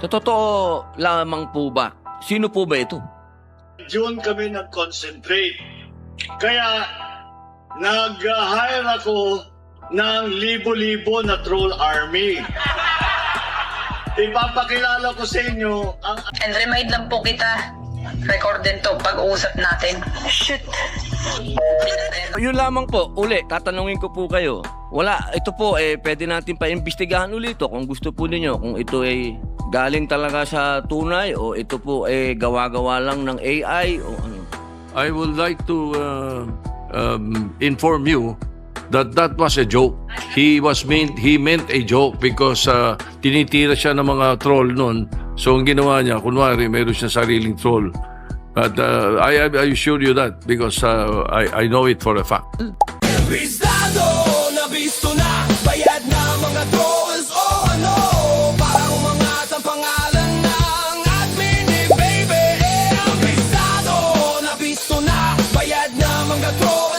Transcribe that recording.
Sa totoo lamang po ba, sino po ba ito? June kami nag-concentrate. Kaya nag-hire ako ng libo-libo na troll army. Ipapakilala ko sa inyo ang... And remind lang po kita, record din to pag-uusap natin. Shit. Yun lamang po, uli, tatanungin ko po kayo. Wala, ito po, pwede natin pa-imbestigahan ulit ito kung gusto po ninyo. Kung ito ay galing talaga sa tunay o ito po ay gawa-gawa lang ng AI o ano. I would like to inform you that that was a joke. He meant a joke because tinitira siya ng mga troll noon. So ang ginawa niya, kunwari mayroon siya sariling troll. But I assure you that because I know it for a fact. Bistado na bisto na, bayad na mga trolls, oh ano, parang mga sa pangalan ng admin ni baby. Bistado na bisto na, bayad na mga trolls.